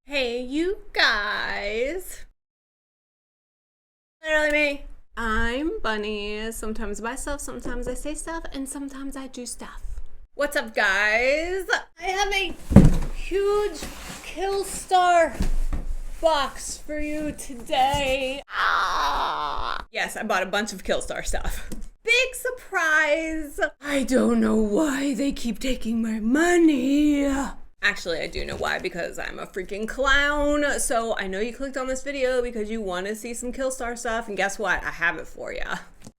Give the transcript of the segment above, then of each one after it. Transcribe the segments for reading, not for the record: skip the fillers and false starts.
Hey, you guys. Literally me. I'm Bunny. Sometimes by myself, sometimes I say stuff, and sometimes I do stuff. What's up, guys? I have a huge KILLSTAR box for you today. Yes, I bought a bunch of KILLSTAR stuff. Big surprise. I don't know why they keep taking my money. Actually, I do know why, because I'm a freaking clown. So I know you clicked on this video because you want to see some KILLSTAR stuff, and guess what? I have it for you.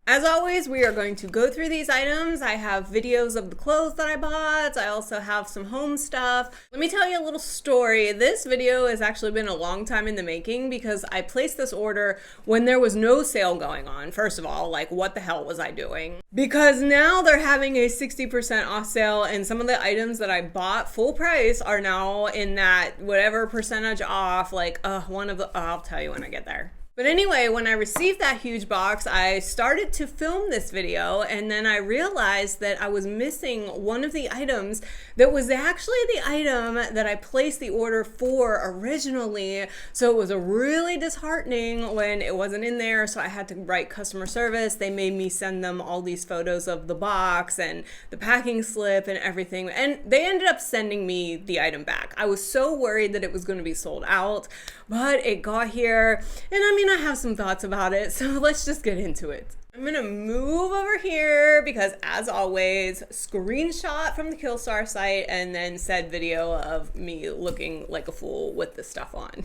As always, we are going to go through these items. I have videos of the clothes that I bought. I also have some home stuff. Let me tell you a little story. This video has actually been a long time in the making because I placed this order when there was no sale going on. First of all, like, what the hell was I doing? Because now they're having a 60% off sale, and some of the items that I bought full price are now in that whatever percentage off, like I'll tell you when I get there. But anyway, when I received that huge box, I started to film this video, and then I realized that I was missing one of the items that was actually the item that I placed the order for originally. So it was really disheartening when it wasn't in there, so I had to write customer service. They made me send them all these photos of the box and the packing slip and everything, and they ended up sending me the item back. I was so worried that it was going to be sold out, but it got here, and I have some thoughts about it, so let's just get into it. I'm gonna move over here because, as always, screenshot from the KILLSTAR site and then said video of me looking like a fool with this stuff on.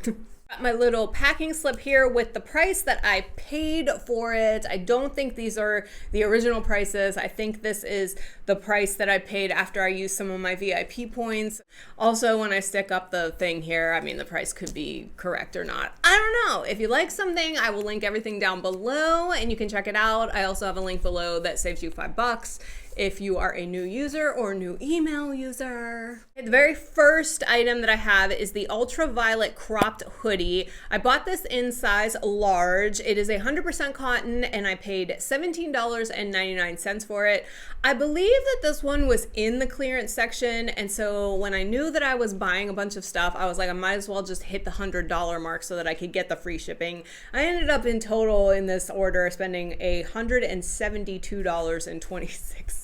Got my little packing slip here with the price that I paid for it. I don't think these are the original prices. I think this is the price that I paid after I used some of my VIP points. Also, when I stick up the thing here, the price could be correct or not. I don't know. If you like something, I will link everything down below and you can check it out. I also have a link below that saves you $5 if you are a new user or new email user. The very first item that I have is the ultraviolet cropped hoodie. I bought this in size large. It is 100% cotton and I paid $17.99 for it. I believe that this one was in the clearance section, and so when I knew that I was buying a bunch of stuff, I was like, I might as well just hit the $100 mark so that I could get the free shipping. I ended up in total in this order spending $172.26.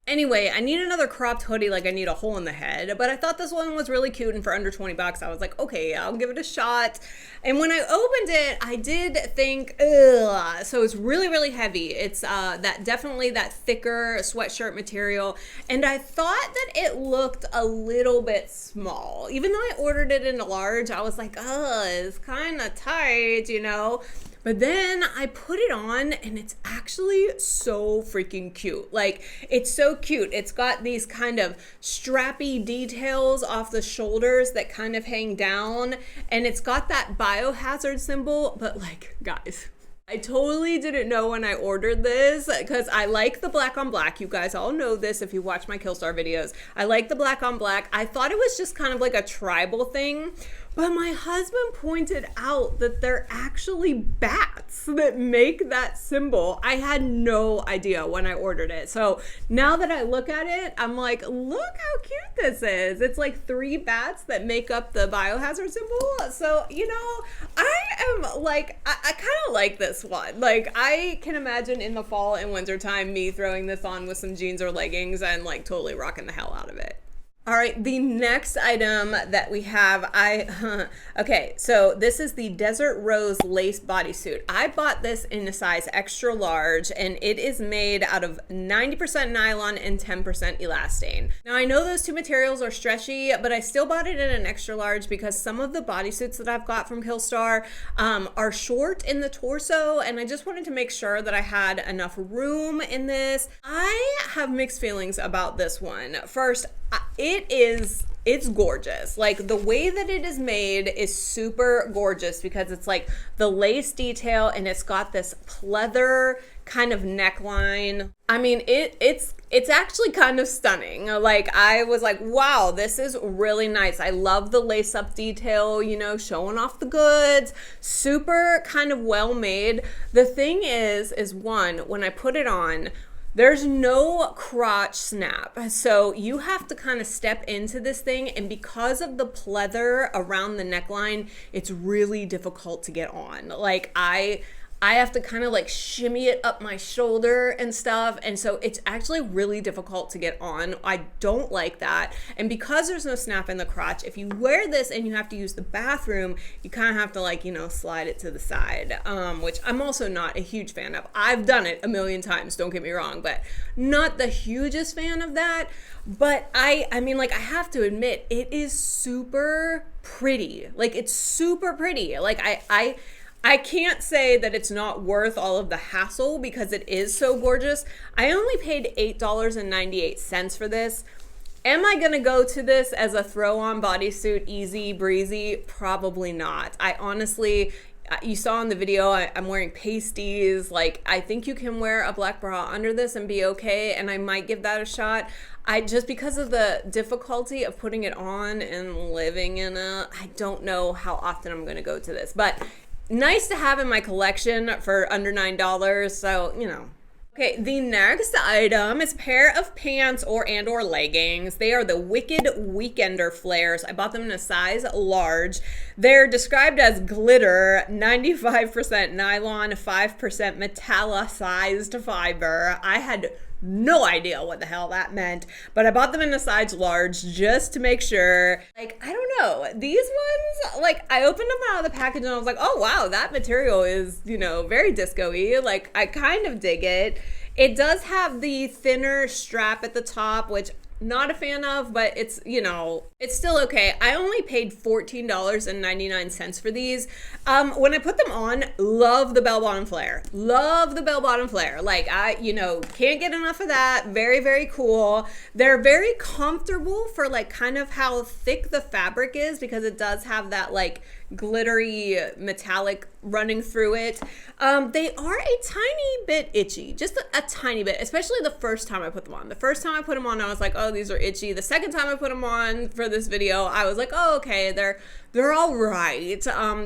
Anyway, I need another cropped hoodie, like I need a hole in the head, but I thought this one was really cute, and for under 20 bucks, I was like, okay, I'll give it a shot. And when I opened it, I did think, ugh, so it's really, really heavy. It's definitely that thicker sweatshirt material, and I thought that it looked a little bit small. Even though I ordered it in a large, I was like, ugh, it's kind of tight, you know? But then I put it on and it's actually so freaking cute. Like, it's so cute. It's got these kind of strappy details off the shoulders that kind of hang down. And it's got that biohazard symbol, but like, guys, I totally didn't know when I ordered this because I like the black on black. You guys all know this if you watch my KILLSTAR videos. I like the black on black. I thought it was just kind of like a tribal thing, but my husband pointed out that they're actually bats that make that symbol. I had no idea when I ordered it. So now that I look at it, I'm like, look how cute this is. It's like 3 bats that make up the biohazard symbol. So, you know, I am like, I kind of like this one. Like, I can imagine in the fall and winter time me throwing this on with some jeans or leggings and like totally rocking the hell out of it. All right, the next item that we have, okay, so this is the Desert Rose Lace Bodysuit. I bought this in a size extra large, and it is made out of 90% nylon and 10% elastane. Now, I know those two materials are stretchy, but I still bought it in an extra large because some of the bodysuits that I've got from KILLSTAR are short in the torso, and I just wanted to make sure that I had enough room in this. I have mixed feelings about this one. First, it's gorgeous. Like, the way that it is made is super gorgeous because it's like the lace detail and it's got this pleather kind of neckline. It's actually kind of stunning. Like, I was like, wow, this is really nice. I love the lace up detail, you know, showing off the goods. Super kind of well made. The thing is one, when I put it on, There's no crotch snap. So you have to kind of step into this thing, and because of the pleather around the neckline, it's really difficult to get on. Like I have to kind of like shimmy it up my shoulder and stuff. And so it's actually really difficult to get on. I don't like that. And because there's no snap in the crotch, if you wear this and you have to use the bathroom, you kind of have to like, you know, slide it to the side, which I'm also not a huge fan of. I've done it a million times, don't get me wrong, but not the hugest fan of that. But I mean, like, I have to admit, it is super pretty. Like, it's super pretty. Like, I can't say that it's not worth all of the hassle because it is so gorgeous. I only paid $8.98 for this. Am I going to go to this as a throw-on bodysuit, easy breezy? Probably not. I honestly, you saw in the video, I'm wearing pasties. Like, I think you can wear a black bra under this and be okay, and I might give that a shot. Just because of the difficulty of putting it on and living in it, I don't know how often I'm going to go to this. But nice to have in my collection for under $9, so, you know. Okay, the next item is a pair of pants or leggings. They are the Wicked Weekender flares. I bought them in a size large. They're described as glitter, 95% nylon, 5% metallicized fiber. I had no idea what the hell that meant, but I bought them in a size large just to make sure. Like, I don't know, these ones, like, I opened them out of the package and I was like, oh wow, that material is, you know, very disco-y. Like, I kind of dig it. It does have the thinner strap at the top, which not a fan of, but it's, you know, it's still okay. I only paid $14.99 for these. When I put them on, love the bell bottom flare. Love the bell bottom flare. Like, you know, can't get enough of that. Very, very cool. They're very comfortable for like kind of how thick the fabric is, because it does have that like glittery metallic running through it. They are a tiny bit itchy, just a tiny bit, especially the first time I put them on. The first time I put them on, I was like, oh, these are itchy. The second time I put them on for this video, I was like, oh, okay, they're all right.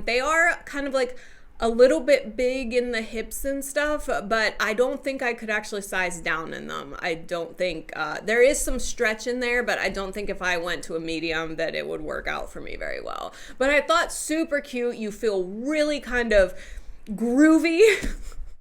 They are kind of like a little bit big in the hips and stuff, but I don't think I could actually size down in them. I don't think, there is some stretch in there, but I don't think if I went to a medium that it would work out for me very well. But I thought super cute. You feel really kind of groovy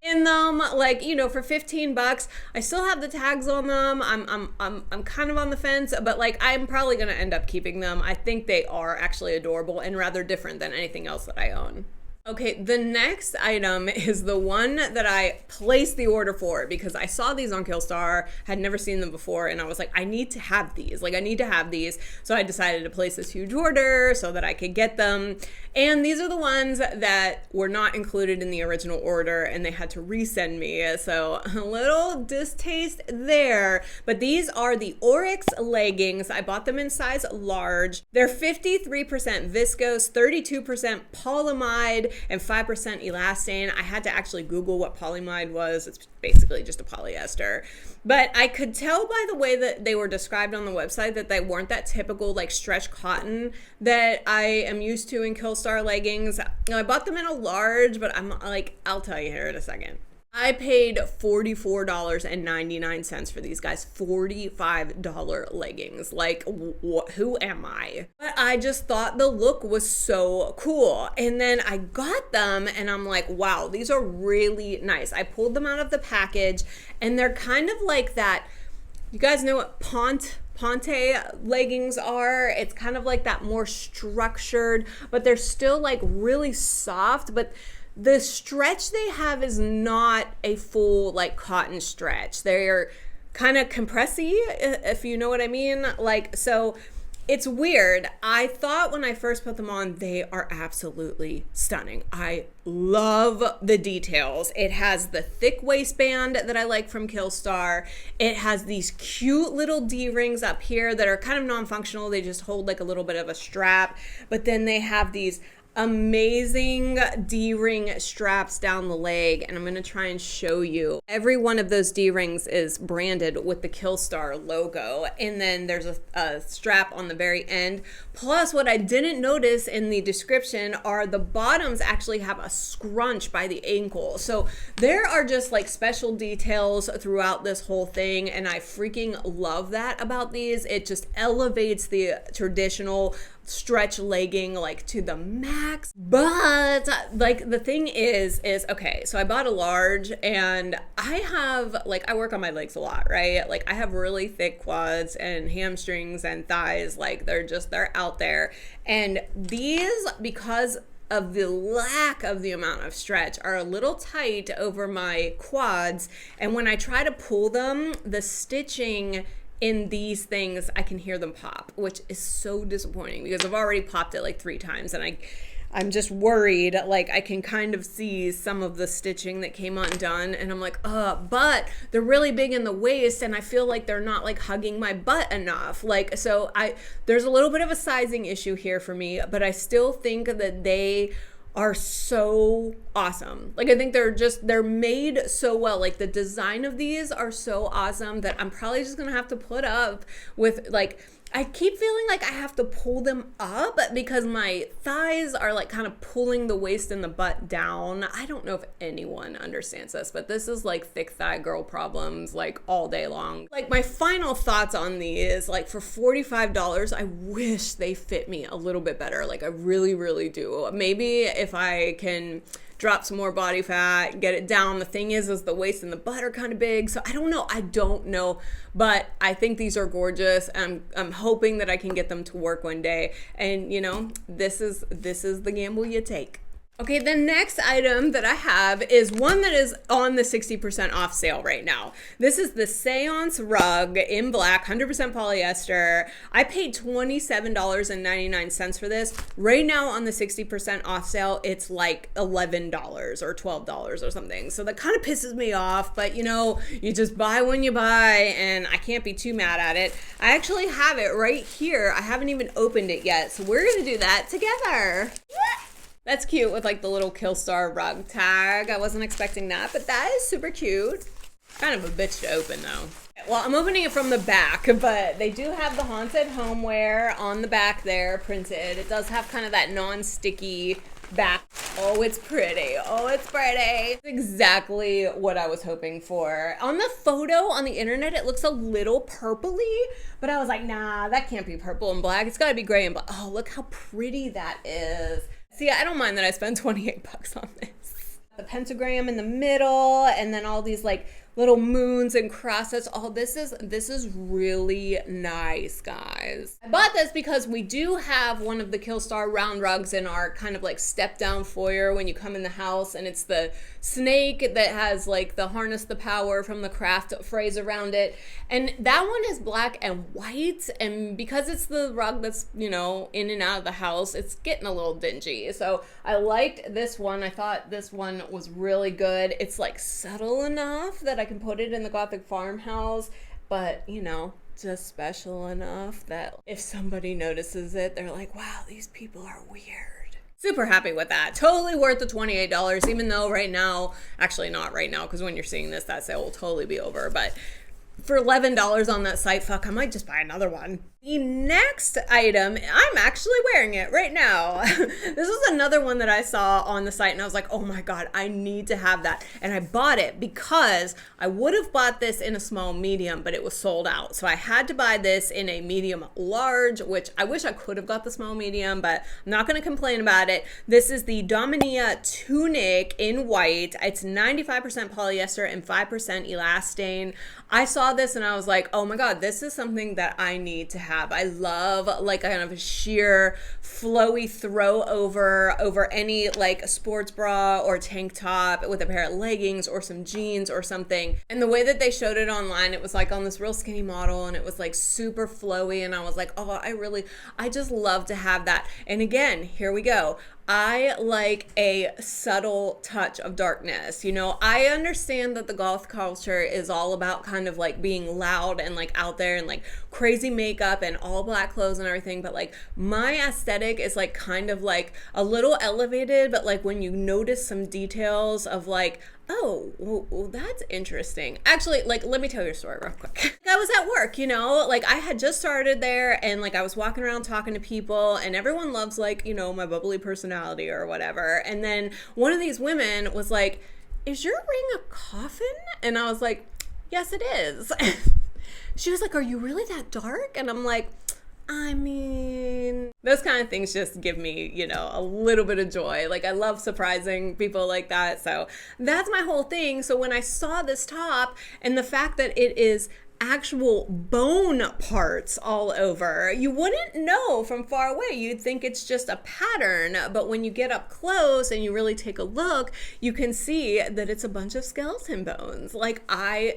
in them, like, you know, for 15 bucks. I still have the tags on them. I'm kind of on the fence, but like, I'm probably gonna end up keeping them. I think they are actually adorable and rather different than anything else that I own. Okay, the next item is the one that I placed the order for because I saw these on KILLSTAR, had never seen them before, and I was like, I need to have these. Like, I need to have these. So I decided to place this huge order so that I could get them. And these are the ones that were not included in the original order, and they had to resend me. So a little distaste there. But these are the Oryx leggings. I bought them in size large. They're 53% viscose, 32% polyamide, and 5% elastane. I had to actually Google what polyamide was. It's basically just a polyester. But I could tell by the way that they were described on the website that they weren't that typical like stretch cotton that I am used to in KILLSTAR leggings. I bought them in a large, but I'm like, I'll tell you here in a second. I paid $44.99 for these guys. $45 leggings. Like, who am I? But I just thought the look was so cool. And then I got them and I'm like, wow, these are really nice. I pulled them out of the package and they're kind of like that. You guys know what Ponte leggings are? It's kind of like that, more structured, but they're still like really soft, but the stretch they have is not a full like cotton stretch. They're kind of compressy, if you know what I mean. Like, so it's weird. I thought when I first put them on, they are absolutely stunning. I love the details. It has the thick waistband that I like from KILLSTAR. It has these cute little D-rings up here that are kind of non-functional. They just hold like a little bit of a strap. But then they have these amazing D-ring straps down the leg, and I'm gonna try and show you. Every one of those D-rings is branded with the KILLSTAR logo, and then there's a strap on the very end. Plus, what I didn't notice in the description are the bottoms actually have a scrunch by the ankle. So there are just like special details throughout this whole thing, and I freaking love that about these. It just elevates the traditional stretch legging like to the max. But like the thing is okay, so I bought a large, and I have like, I work on my legs a lot, right? Like I have really thick quads and hamstrings and thighs, like they're out there. And these, because of the lack of the amount of stretch, are a little tight over my quads, and when I try to pull them, the stitching in these things, I can hear them pop, which is so disappointing because I've already popped it like 3 times, and I'm just worried. Like I can kind of see some of the stitching that came undone, and I'm like, but they're really big in the waist, and I feel like they're not like hugging my butt enough. Like, so there's a little bit of a sizing issue here for me, but I still think that they are so awesome. Like I think they're made so well. Like the design of these are so awesome that I'm probably just gonna have to put up with, like, I keep feeling like I have to pull them up because my thighs are like kind of pulling the waist and the butt down. I don't know if anyone understands this, but this is like thick thigh girl problems like all day long. Like my final thoughts on these, like for $45, I wish they fit me a little bit better. Like I really, really do. Maybe if I can drop some more body fat, get it down. The thing is the waist and the butt are kind of big. So I don't know, but I think these are gorgeous. I'm hoping that I can get them to work one day. And you know, this is the gamble you take. Okay, the next item that I have is one that is on the 60% off sale right now. This is the Seance rug in black, 100% polyester. I paid $27.99 for this. Right now on the 60% off sale, it's like $11 or $12 or something. So that kind of pisses me off, but you know, you just buy when you buy, and I can't be too mad at it. I actually have it right here. I haven't even opened it yet, so we're gonna do that together. That's cute with like the little KILLSTAR rug tag. I wasn't expecting that, but that is super cute. Kind of a bitch to open though. Well, I'm opening it from the back, but they do have the Haunted Homeware on the back there printed. It does have kind of that non-sticky back. Oh, it's pretty. Oh, it's pretty. It's exactly what I was hoping for. On the photo on the internet, it looks a little purpley, but I was like, nah, that can't be purple and black. It's gotta be gray and black. Oh, look how pretty that is. See, I don't mind that I spent 28 bucks on this. The pentagram in the middle, and then all these like little moons and crosses. Oh, this is really nice, guys. I bought this because we do have one of the KILLSTAR round rugs in our kind of like step down foyer when you come in the house, and it's the snake that has like the harness the power from the craft phrase around it. And that one is black and white, and because it's the rug that's, you know, in and out of the house, it's getting a little dingy. So I liked this one. I thought this one was really good. It's like subtle enough that I can put it in the Gothic farmhouse, but you know, just special enough that if somebody notices it, they're like, wow, these people are weird. Super happy with that. Totally worth the $28, even though right now, actually not right now, because when you're seeing this, that sale will totally be over, but for $11 on that site, fuck, I might just buy another one. The next item, I'm actually wearing it right now. This is another one that I saw on the site, and I was like, oh my God, I need to have that. And I bought it because I would have bought this in a small medium, but it was sold out. So I had to buy this in a medium large, which I wish I could have got the small medium, but I'm not gonna complain about it. This is the Dominia tunic in white. It's 95% polyester and 5% elastane. I saw this and I was like, oh my God, this is something that I need to have. I love like kind of a sheer flowy throw over any like sports bra or tank top with a pair of leggings or some jeans or something. And the way that they showed it online, it was like on this real skinny model, and it was like super flowy, and I was like, oh, I just love to have that. And again, here we go. I like a subtle touch of darkness. You know, I understand that the goth culture is all about kind of like being loud and like out there and like crazy makeup and all black clothes and everything, but like my aesthetic is like kind of like a little elevated, but like when you notice some details of like, oh, well, that's interesting. Actually, like, let me tell you a story real quick. I was at work, you know, like I had just started there and like I was walking around talking to people and everyone loves like, you know, my bubbly personality or whatever. And then one of these women was like, is your ring a coffin? And I was like, yes, it is. She was like, are you really that dark? And I'm like, I mean, those kind of things just give me, you know, a little bit of joy. Like I love surprising people like that. So that's my whole thing. So when I saw this top and the fact that it is actual bone parts all over, you wouldn't know from far away. You'd think it's just a pattern, but when you get up close and you really take a look, you can see that it's a bunch of skeleton bones. Like I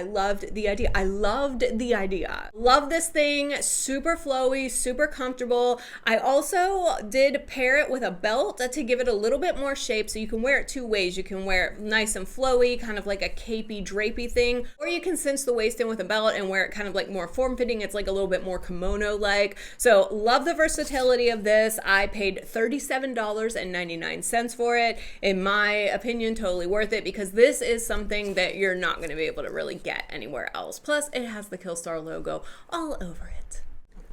loved the idea. I loved the idea. Love this thing, super flowy, super comfortable. I also did pair it with a belt to give it a little bit more shape, so you can wear it two ways. You can wear it nice and flowy, kind of like a capey, drapey thing, or you can cinch the waist in with a belt and wear it kind of like more form-fitting. It's like a little bit more kimono-like. So love the versatility of this. I paid $37.99 for it. In my opinion, totally worth it because this is something that you're not going to be able to really get anywhere else. Plus, it has the KILLSTAR logo all over it.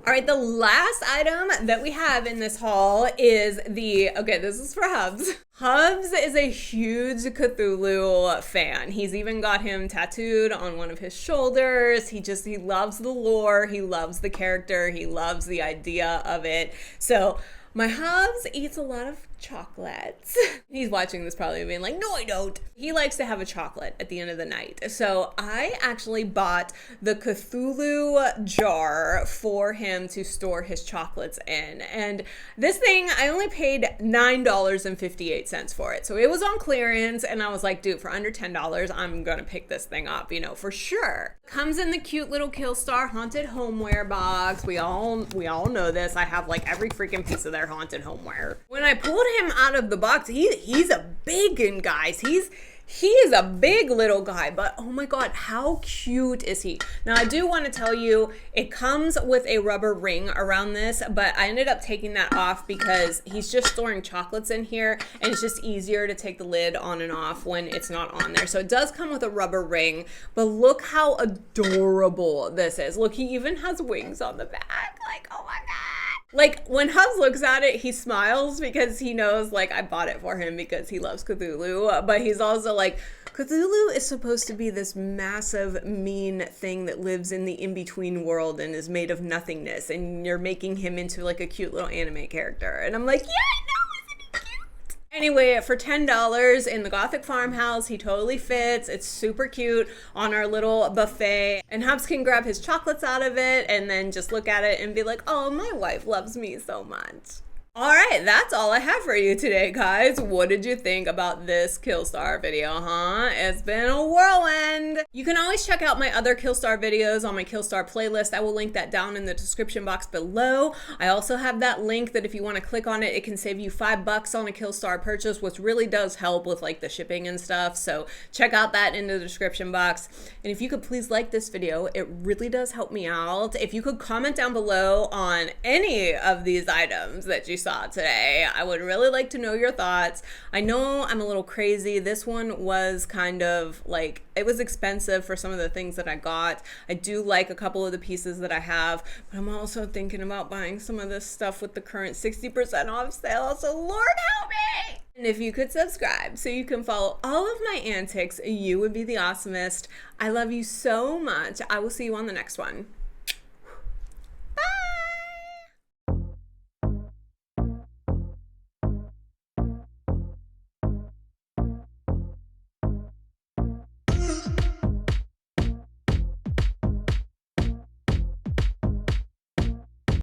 All right, the last item that we have in this haul is this is for Hubs. Hubs is a huge Cthulhu fan. He's even got him tattooed on one of his shoulders. He loves the lore. He loves the character. He loves the idea of it. So my Hubs eats a lot of chocolates. He's watching this probably being like, no, I don't. He likes to have a chocolate at the end of the night. So I actually bought the Cthulhu jar for him to store his chocolates in. And this thing, I only paid $9.58 for it. So it was on clearance and I was like, dude, for under $10, I'm gonna pick this thing up, you know, for sure. Comes in the cute little KILLSTAR haunted homeware box. We all know this. I have like every freaking piece of their haunted homeware. When I pulled him out of the box, he's a big one, guys. He is a big little guy, but oh my god, how cute is he? Now I do want to tell you, it comes with a rubber ring around this, but I ended up taking that off because he's just storing chocolates in here and it's just easier to take the lid on and off when it's not on there. So it does come with a rubber ring, but look how adorable this is. Look, he even has wings on the back. Like, oh my god. Like when Hubs looks at it, he smiles because he knows like I bought it for him because he loves Cthulhu, but he's also like, Cthulhu is supposed to be this massive, mean thing that lives in the in-between world and is made of nothingness, and you're making him into like a cute little anime character. And I'm like, yeah, I know, isn't he cute? Anyway, for $10 in the Gothic farmhouse, he totally fits. It's super cute on our little buffet. And Hubs can grab his chocolates out of it and then just look at it and be like, oh, my wife loves me so much. All right, that's all I have for you today, guys. What did you think about this KILLSTAR video, huh? It's been a whirlwind. You can always check out my other KILLSTAR videos on my KILLSTAR playlist. I will link that down in the description box below. I also have that link that if you want to click on it, it can save you $5 on a KILLSTAR purchase, which really does help with like the shipping and stuff. So check out that in the description box. And if you could please like this video, it really does help me out. If you could comment down below on any of these items that you saw today, I would really like to know your thoughts. I know I'm a little crazy. This one was kind of like, it was expensive for some of the things that I got. I do like a couple of the pieces that I have, but I'm also thinking about buying some of this stuff with the current 60% off sale, so Lord help me! And if you could subscribe so you can follow all of my antics, you would be the awesomest. I love you so much. I will see you on the next one.